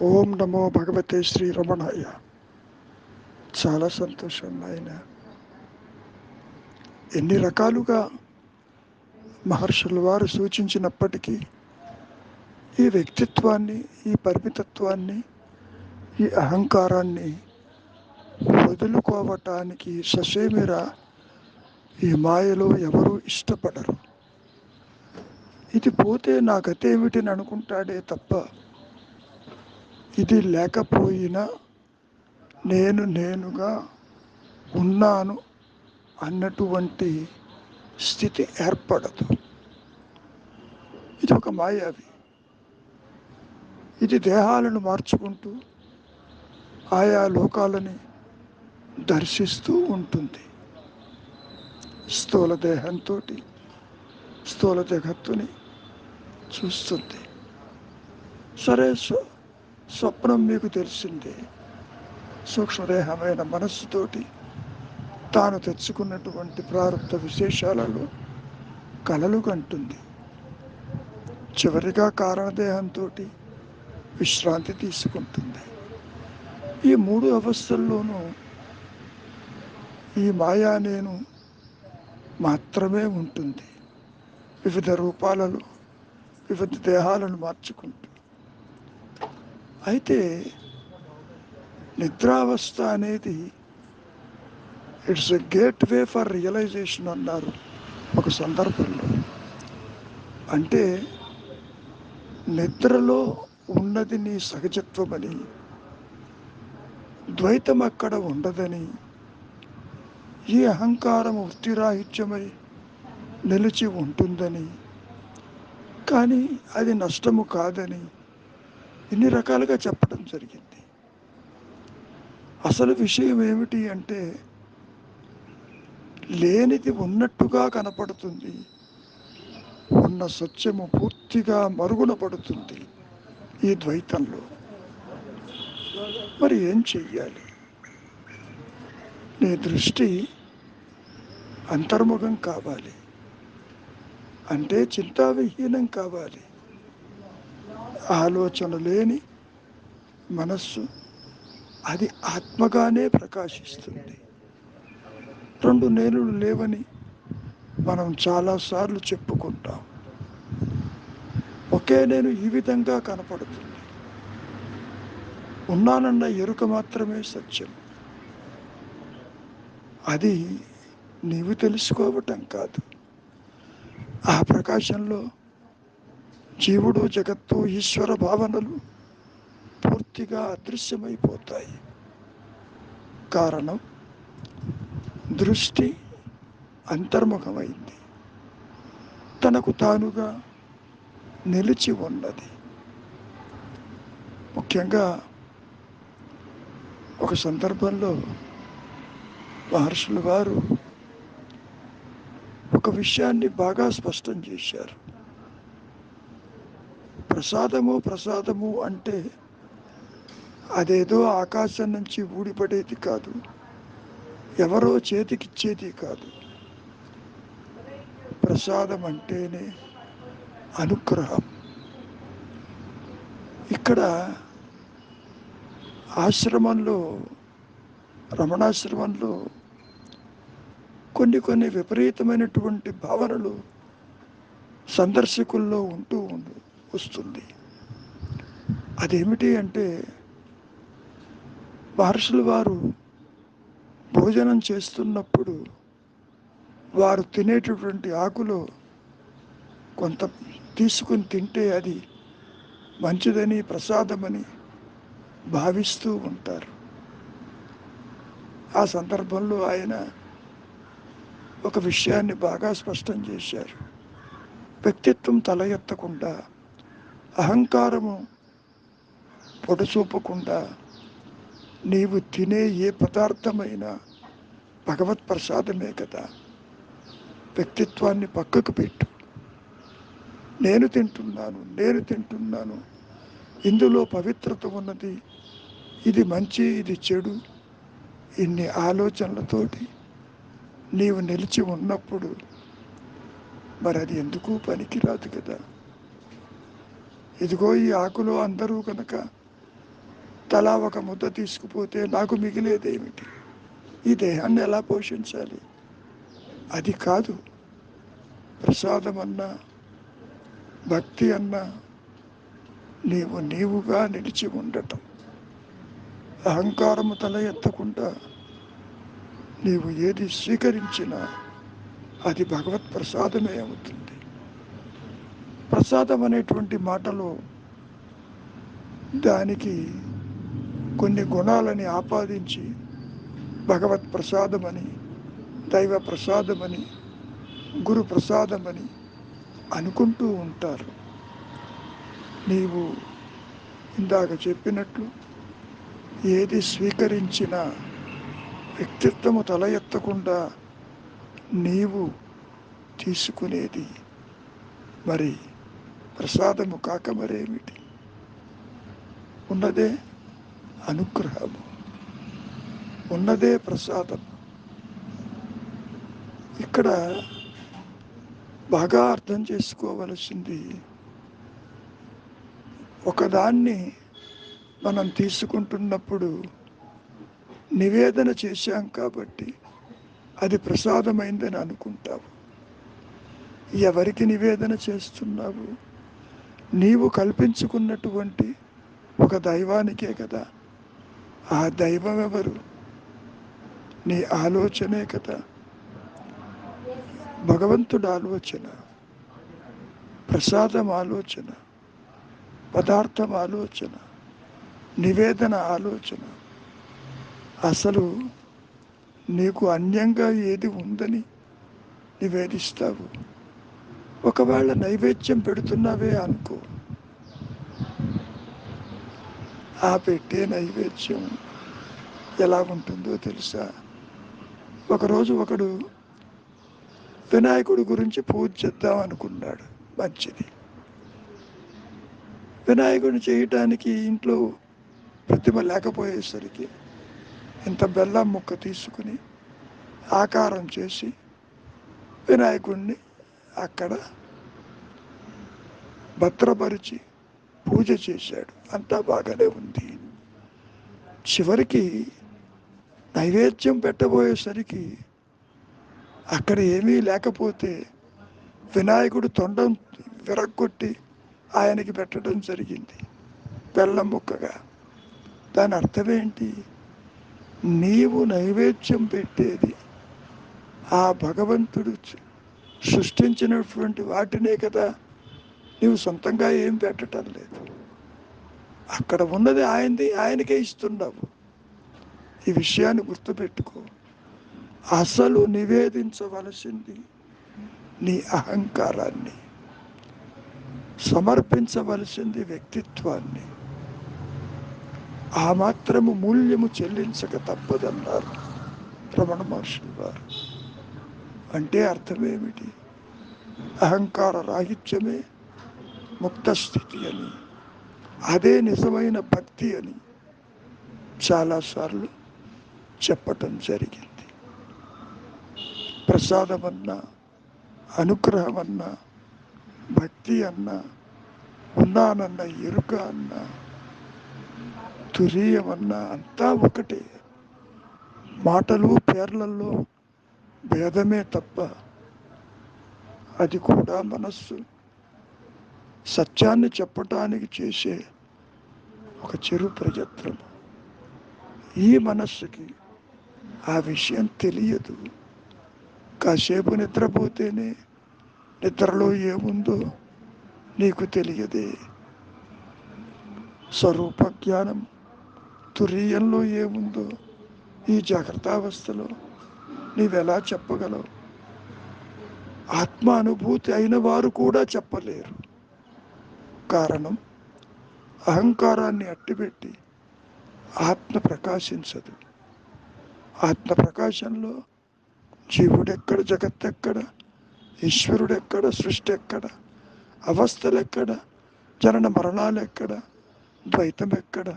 ఓం నమో భగవతే శ్రీ రమణాయ. చాలా సంతోషం నాయన. ఎన్ని రకాలుగా మహర్షుల వారు సూచించినప్పటికీ ఈ వ్యక్తిత్వాన్ని, ఈ పరిమితత్వాన్ని, ఈ అహంకారాన్ని వదులుకోవటానికి ససేమిరా ఈ మాయలో ఎవరూ ఇష్టపడరు. ఇది పోతే నా గతేమిటిని అనుకుంటాడే తప్ప ఇది లేకపోయినా నేనుగా ఉన్నాను అన్నటువంటి స్థితి ఏర్పడదు. ఇది ఒక మాయావి. ఇది దేహాలను మార్చుకుంటూ ఆయా లోకాలని దర్శిస్తూ ఉంటుంది. స్థూల దేహంతో స్థూల జగత్తుని చూస్తుంది. సరే, స్వప్నం మీకు తెలిసిందే. సూక్ష్మదేహమైన మనస్సుతోటి తాను తెచ్చుకున్నటువంటి ప్రారంభ విశేషాలలో కలలు కంటుంది. చివరిగా కారణదేహంతో విశ్రాంతి తీసుకుంటుంది. ఈ మూడు అవస్థల్లోనూ ఈ మాయా నేను మాత్రమే ఉంటుంది. వివిధ రూపాలలో వివిధ దేహాలను మార్చుకుంటూ. అయితే నిద్రావస్థ అనేది it's a gateway for realisation అన్నారు ఒక సందర్భంలో. అంటే నిద్రలో ఉన్నది నీ సహజత్వమని, ద్వైతం అక్కడ ఉండదని, ఈ అహంకారం వృత్తిరాహిత్యమై నిలిచి ఉంటుందని, కానీ అది నష్టము కాదని ఇన్ని రకాలుగా చెప్పడం జరిగింది. అసలు విషయం ఏమిటి అంటే లేనిది ఉన్నట్టుగా కనపడుతుంది, ఉన్న సత్యము పూర్తిగా మరుగున పడుతుంది ఈ ద్వైతంలో. మరి ఏం చెయ్యాలి? నీ దృష్టి అంతర్ముఖం కావాలి, అంటే చింతావిహీనం కావాలి. ఆలోచన లేని మనస్సు అది ఆత్మగానే ప్రకాశిస్తుంది. రెండు నేనులు లేవని మనం చాలాసార్లు చెప్పుకుంటాం. ఒకే నేను ఈ విధంగా కనపడుతుంది. ఉన్నానన్న ఎరుక మాత్రమే సత్యం. అది నీవు తెలుసుకోవటం కాదు. ఆ ప్రకాశంలో జీవుడు, జగత్తు, ఈశ్వర భావనలు పూర్తిగా అదృశ్యమైపోతాయి. కారణం దృష్టి అంతర్ముఖమైంది, తనకు తానుగా నిలిచి ఉన్నది. ముఖ్యంగా ఒక సందర్భంలో మహర్షుల వారు ఒక విషయాన్ని బాగా స్పష్టం చేశారు. ప్రసాదము అంటే అదేదో ఆకాశం నుంచి ఊడిపడేది కాదు, ఎవరో చేతికిచ్చేది కాదు. ప్రసాదం అంటేనే అనుగ్రహం. ఇక్కడ ఆశ్రమంలో, రమణాశ్రమంలో కొన్ని విపరీతమైనటువంటి భావనలు సందర్శకుల్లో వస్తుంది. అదేమిటి అంటే మహర్షుల వారు భోజనం చేస్తున్నప్పుడు వారు తినేటటువంటి ఆకులో కొంత తీసుకుని తింటే అది మంచిదని, ప్రసాదమని భావిస్తూ ఉంటారు. ఆ సందర్భంలో ఆయన ఒక విషయాన్ని బాగా స్పష్టం చేశారు. వ్యక్తిత్వం తల ఎత్తకుండా, అహంకారము పొడచూపకుండా నీవు తినే ఏ పదార్థమైనా భగవత్ ప్రసాదమే కదా. వ్యక్తిత్వాన్ని పక్కకు పెట్టు. నేను తింటున్నాను, ఇందులో పవిత్రత ఉన్నది, ఇది మంచి, ఇది చెడు, ఇన్ని ఆలోచనలతోటి నీవు నిలిచి ఉన్నప్పుడు మరి అది ఎందుకు పనికిరాదు కదా. ఇదిగో ఈ ఆకులో అందరూ కనుక తలా ఒక ముద్ద తీసుకుపోతే నాకు మిగిలేదేమిటి? ఈ దేహాన్ని ఎలా పోషించాలి? అది కాదు. ప్రసాదం అన్నా, భక్తి అన్నా నీవుగా నిలిచి ఉండటం. అహంకారము తల ఎత్తకుండా నీవు ఏది స్వీకరించినా అది భగవత్ ప్రసాదమే అవుతుంది. ప్రసాదం అనేటువంటి మాటలో దానికి కొన్ని గుణాలని ఆపాదించి భగవత్ ప్రసాదమని, దైవ ప్రసాదమని, గురు ప్రసాదమని అనుకుంటూ ఉంటారు. నీవు ఇందాక చెప్పినట్లు ఏది స్వీకరించినా వ్యక్తిత్వము తల ఎత్తకుండా నీవు తీసుకునేది మరి ప్రసాదము కాక మరేమిటి? ఉన్నదే అనుగ్రహము, ఉన్నదే ప్రసాదం. ఇక్కడ బాగా అర్థం చేసుకోవలసింది, ఒకదాన్ని మనం తీసుకుంటున్నప్పుడు నివేదన చేశాం కాబట్టి అది ప్రసాదమైందని అనుకుంటావు. ఎవరికి నివేదన చేస్తున్నావు? నీవు కల్పించుకున్నటువంటి ఒక దైవానికే కదా. ఆ దైవం ఎవరు? నీ ఆలోచనే కదా. భగవంతుడు ఆలోచన, ప్రసాదం ఆలోచన, పదార్థం ఆలోచన, నివేదన ఆలోచన. అసలు నీకు అన్యంగా ఏది ఉందని నివేదిస్తావు? ఒకవేళ నైవేద్యం పెడుతున్నావే అనుకో, ఆ పెట్టే నైవేద్యం ఎలా ఉంటుందో తెలుసా? ఒకరోజు ఒకడు వినాయకుడి గురించి పూజ చేద్దాం అనుకున్నాడు. మంచిది. వినాయకుడిని చేయటానికి ఇంట్లో ప్రతిమ లేకపోయేసరికి ఇంత బెల్లం ముక్క తీసుకుని ఆకారం చేసి వినాయకుడిని అక్కడ భద్రపరిచి పూజ చేశాడు. అంతా బాగానే ఉంది. చివరికి నైవేద్యం పెట్టబోయేసరికి అక్కడ ఏమీ లేకపోతే వినాయకుడు తొండం విరగ్గొట్టి ఆయనకి పెట్టడం జరిగింది బెల్లం ముక్కగా. దాని అర్థమేంటి? నీవు నైవేద్యం పెట్టేది ఆ భగవంతుడు సృష్టించినటువంటి వాటినే కదా. నీవు సొంతంగా ఏం పెట్టడం లేదు. అక్కడ ఉన్నది ఆయనది, ఆయనకే ఇస్తున్నావు. ఈ విషయాన్ని గుర్తుపెట్టుకో. అసలు నివేదించవలసింది నీ అహంకారాన్ని, సమర్పించవలసింది వ్యక్తిత్వాన్ని. ఆ మాత్రము మూల్యము చెల్లించక తప్పదన్నారు రమణ మహర్షులు వారు. అంటే అర్థమేమిటి? అహంకార రాహిత్యమే ముక్త స్థితి అని, అదే నిజమైన భక్తి అని చాలాసార్లు చెప్పటం జరిగింది. ప్రసాదమన్నా, అనుగ్రహమన్నా, భక్తి అన్నా, ఉన్నానన్న ఎరుక అన్నా, తురీయమన్నా అంతా ఒకటే. మాటలు పేర్లలో భేదమే తప్ప అది కూడా మనస్సు సత్యాన్ని చెప్పటానికి చేసే ఒక చిరు ప్రయత్నం. ఈ మనస్సుకి ఆ విషయం తెలియదు. కాసేపు నిద్రపోతేనే నిద్రలో ఏముందో నీకు తెలియదే. స్వరూప జ్ఞానం తురీయంలో ఏముందో ఈ జాగ్రత్తావస్థలో నీవెలా చెప్పగలవు? ఆత్మ అనుభూతి అయిన వారు కూడా చెప్పలేరు. కారణం, అహంకారాన్ని అట్టిపెట్టి ఆత్మ ప్రకాశించదు. ఆత్మ ప్రకాశంలో జీవుడెక్కడ, జగత్తెక్కడ, ఈశ్వరుడెక్కడ, సృష్టి ఎక్కడ, అవస్థలెక్కడ, జనన మరణాలు ఎక్కడ, ద్వైతం ఎక్కడ?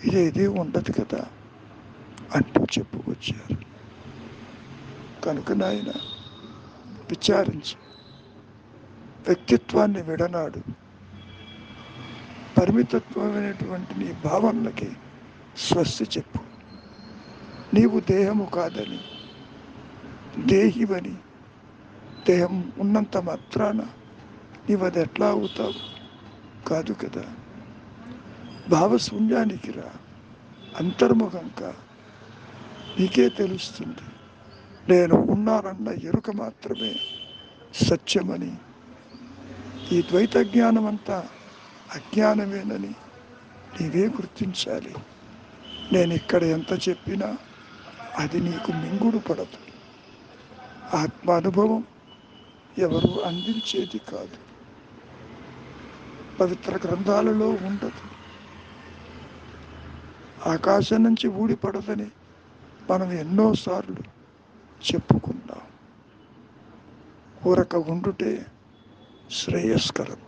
ఇదేది ఉండదు కదా అంటూ చెప్పుకొచ్చారు. కనుక నాయన విచారించి వ్యక్తిత్వాన్ని విడనాడు, పరిమితత్వమైనటువంటి నీ భావనలకి స్వస్తి చెప్పు. నీవు దేహము కాదని, దేహివని, దేహం ఉన్నంత మాత్రాన నీవు అది ఎట్లా అవుతావు? కాదు కదా. భావశూన్యానికి రా, అంతర్ముఖంగా నీకే తెలుస్తుంది. నేను ఉన్నానన్న ఎరుక మాత్రమే సత్యమని, ఈ ద్వైత జ్ఞానం అంతా అజ్ఞానమేనని నీవే గుర్తించాలి. నేను ఇక్కడ ఎంత చెప్పినా అది నీకు మింగుడు పడదు. ఆత్మ అనుభవం ఎవరు అందించేది కాదు, పవిత్ర గ్రంథాలలో ఉండదు. ఆకాశం నుంచి ఊడిపడదని మనం ఎన్నోసార్లు చెప్పుకున్నాం. ఊరక ఉండుటే శ్రేయస్కరం.